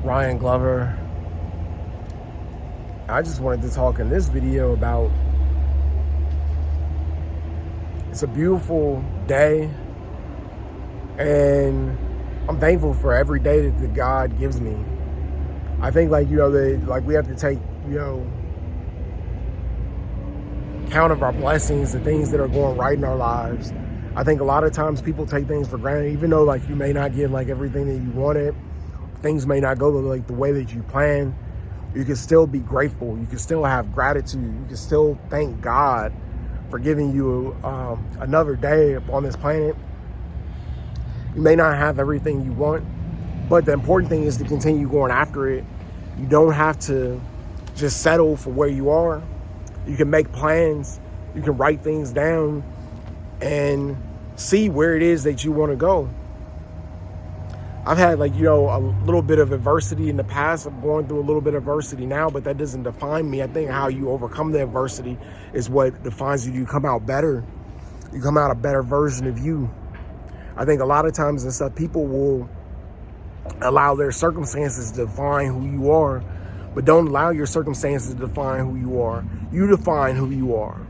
Ryan Glover. I just wanted to talk in this video about it's a beautiful day, and I'm thankful for every day that God gives me. I think that we have to take, count of our blessings, the things that are going right in our lives. I think a lot of times people take things for granted, even though you may not get everything that you wanted, things may not go the way that you planned. You can still be grateful. You can still have gratitude. You can still thank God for giving you another day upon this planet. You may not have everything you want, but the important thing is to continue going after it. You don't have to just settle for where you are. You can make plans. You can write things down and see where it is that you want to go. I've had a little bit of adversity in the past. I'm going through a little bit of adversity now, but that doesn't define me. I think how you overcome the adversity is what defines you. You come out better. You come out a better version of you. I think a lot of times and stuff, people will allow their circumstances to define who you are, but don't allow your circumstances to define who you are. You define who you are.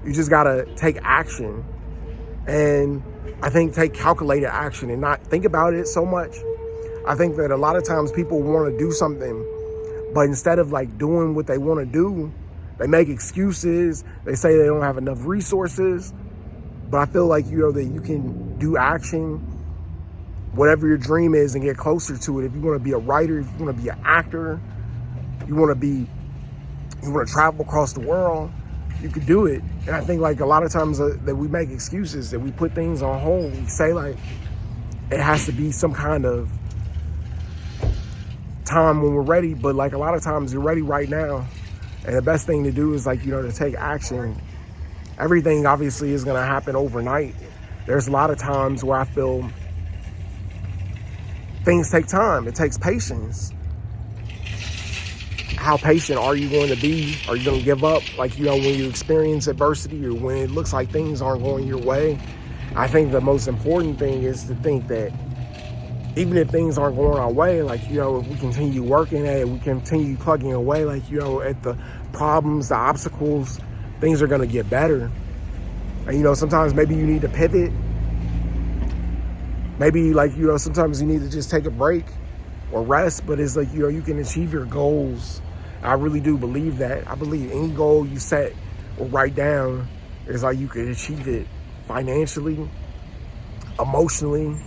You just gotta take action, and I think take calculated action and not think about it so much. I think that a lot of times people want to do something, but instead of doing what they want to do, they make excuses. They say they don't have enough resources. But I feel that you can do action, whatever your dream is, and get closer to it. If you want to be a writer, if you want to be an actor, you want to travel across the world, you could do it. And I think a lot of times that we make excuses, that we put things on hold. We say it has to be some kind of time when we're ready, but a lot of times you're ready right now. And the best thing to do is to take action. Everything obviously is going to happen overnight. There's a lot of times where I feel things take time. It takes patience. How patient are you going to be? Are you going to give up when you experience adversity or when it looks like things aren't going your way? I think the most important thing is to think that even if things aren't going our way, if we continue working at it, we continue plugging away, at the problems, the obstacles, things are going to get better. And, sometimes maybe you need to pivot. Maybe, sometimes you need to just take a break or rest, but it's you can achieve your goals. I really do believe that. I believe any goal you set or write down is you can achieve it financially, emotionally,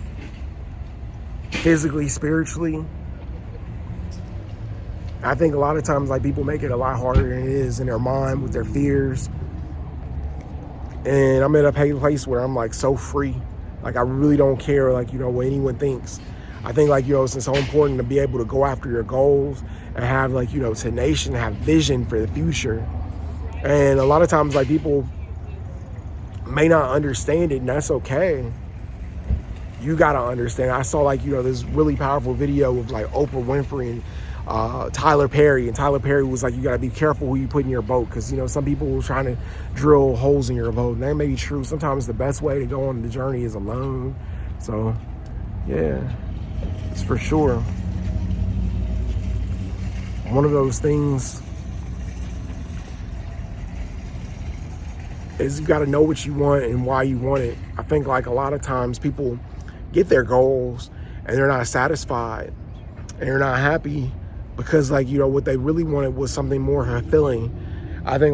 physically, spiritually. I think a lot of times people make it a lot harder than it is in their mind with their fears. And I'm in a place where I'm so free. I really don't care what anyone thinks. I think it's so important to be able to go after your goals and have tenacious, have vision for the future. And a lot of times people may not understand it, and that's okay. You gotta understand. I saw this really powerful video of Oprah Winfrey and Tyler Perry, and Tyler Perry was you gotta be careful who you put in your boat, because some people are trying to drill holes in your boat, and that may be true. Sometimes the best way to go on the journey is alone. So yeah, it's for sure one of those things is you got to know what you want and why you want it. I think a lot of times people get their goals and they're not satisfied and they're not happy because what they really wanted was something more fulfilling. I think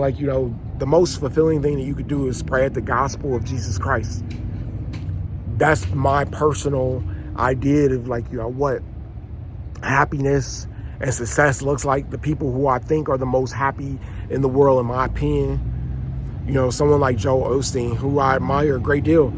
the most fulfilling thing that you could do is spread the gospel of Jesus Christ. That's my personal idea of what happiness and success looks like. The people who I think are the most happy in the world, in my opinion, someone like Joel Osteen, who I admire a great deal.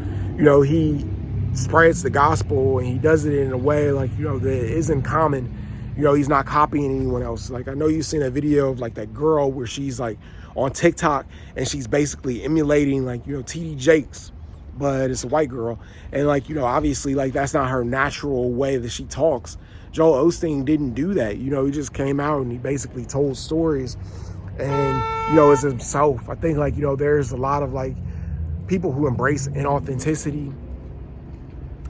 He spreads the gospel and he does it in a way that isn't common. He's not copying anyone else. I know you've seen a video of that girl where she's on TikTok and she's basically emulating TD Jakes, but it's a white girl. And obviously that's not her natural way that she talks. Joel Osteen didn't do that. He just came out and he basically told stories and, as himself. I think there's a lot of people who embrace inauthenticity.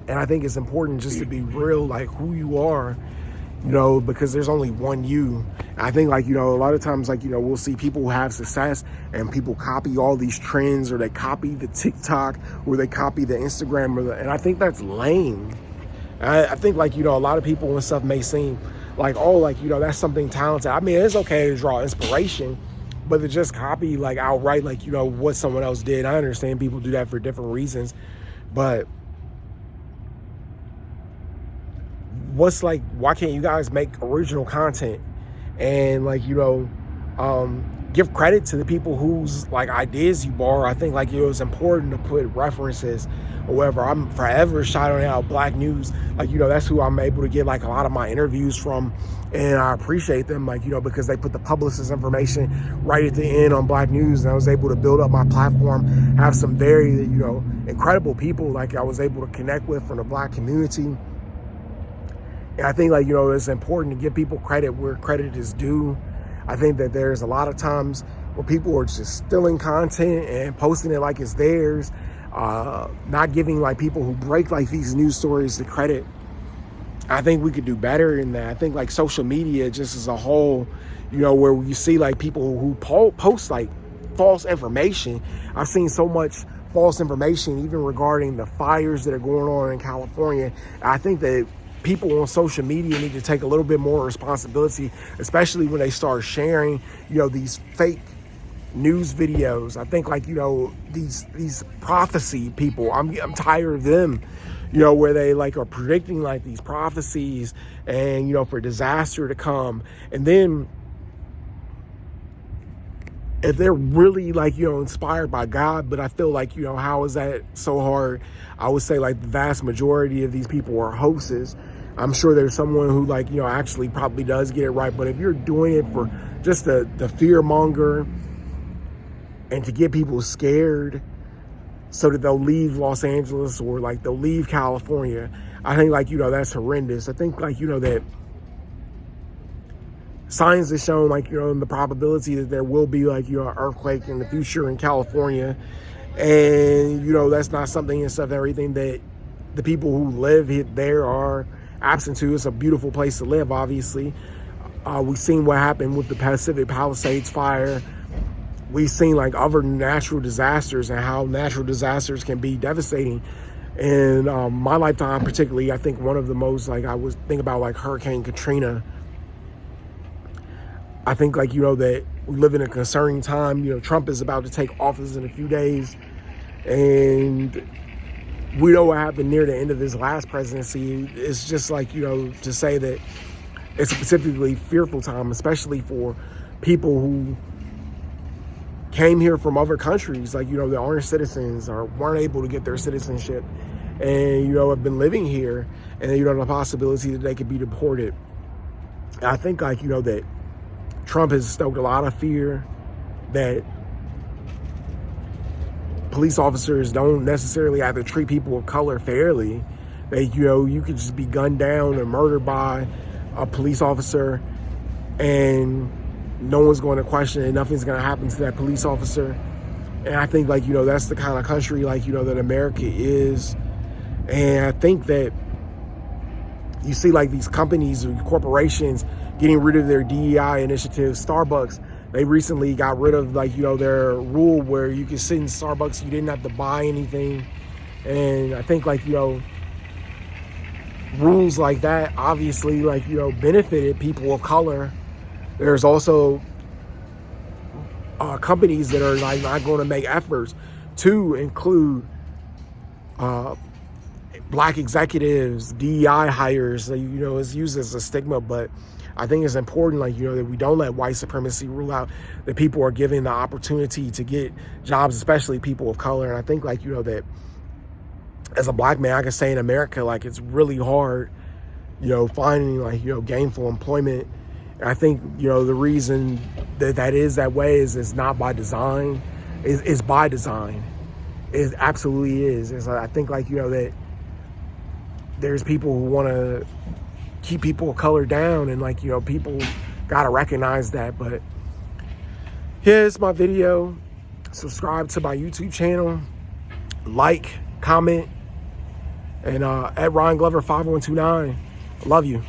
And I think it's important just to be real, who you are. you know, because there's only one you. And I think, like, you know, a lot of times, like, you know, we'll see people who have success and people copy all these trends, or they copy the TikTok, or they copy the Instagram, and I think that's lame. I think, like, you know, a lot of people and stuff may seem like, oh, like, you know, that's something talented. I mean, it's okay to draw inspiration, but to just copy, like, outright, like, you know, what someone else did. I understand people do that for different reasons, but why can't you guys make original content and, like, you know, give credit to the people whose, like, ideas you borrow? I think, like, you know, it's important to put references or whatever. I'm forever shouting out Black News. Like, you know, that's who I'm able to get, like, a lot of my interviews from, and I appreciate them, like, you know, because they put the publicist information right at the end on Black News, and I was able to build up my platform, have some very, you know, incredible people, like, I was able to connect with from the Black community. And I think, like, you know, it's important to give people credit where credit is due. I think that there's a lot of times where people are just stealing content and posting it like it's theirs, not giving, like, people who break, like, these news stories the credit. I think we could do better in that. I think, like, social media just as a whole, you know, where you see, like, people who post, like, false information. I've seen so much false information, even regarding the fires that are going on in California. I think that people on social media need to take a little bit more responsibility, especially when they start sharing, you know, these fake news videos. I think, like, you know, these prophecy people, I'm tired of them, you know, where they, like, are predicting, like, these prophecies and, you know, for disaster to come. And then if they're really, like, you know, inspired by God, but I feel like, you know, how is that so hard? I would say, like, the vast majority of these people are hoaxes. I'm sure there's someone who, like, you know, actually probably does get it right. But if you're doing it for just the fear monger and to get people scared so that they'll leave Los Angeles or, like, they'll leave California, I think, like, you know, that's horrendous. I think, like, you know, that science has shown, like, you know, the probability that there will be, like, you know, an earthquake in the future in California. And, you know, that's not something and stuff, everything that the people who live there are absent to. It's a beautiful place to live, obviously. We've seen what happened with the Pacific Palisades fire. We've seen, like, other natural disasters and how natural disasters can be devastating. And my lifetime, particularly, I think one of the most, like, I was thinking about, like, Hurricane Katrina. I think, like, you know, that we live in a concerning time. You know, Trump is about to take office in a few days, and we know what happened near the end of his last presidency. It's just, like, you know, to say that it's a specifically fearful time, especially for people who came here from other countries, like, you know, that aren't citizens or weren't able to get their citizenship, and, you know, have been living here, and, you know, the possibility that they could be deported. And I think, like, you know, that Trump has stoked a lot of fear that police officers don't necessarily have to treat people of color fairly. That, you know, you could just be gunned down or murdered by a police officer and no one's going to question it. Nothing's going to happen to that police officer. And I think, like, you know, that's the kind of country, like, you know, that America is. And I think that you see, like, these companies or corporations getting rid of their DEI initiatives. Starbucks, they recently got rid of, like, you know, their rule where you could sit in Starbucks, you didn't have to buy anything. And I think, like, you know, rules like that obviously, like, you know, benefited people of color. There's also companies that are, like, not going to make efforts to include Black executives, DEI hires. You know, it's used as a stigma, but I think it's important, like, you know, that we don't let white supremacy rule out that people are given the opportunity to get jobs, especially people of color. And I think, like, you know, that as a Black man, I can say in America, like, it's really hard, you know, finding, like, you know, gainful employment. And I think, you know, the reason that is that way is it's not by design. It's by design. It absolutely is. I think, like, you know, that there's people who want to keep people of color down, and, like, you know, people got to recognize that. But here's my video. Subscribe to my YouTube channel. Like, comment, and at Ryan Glover 5129. Love you.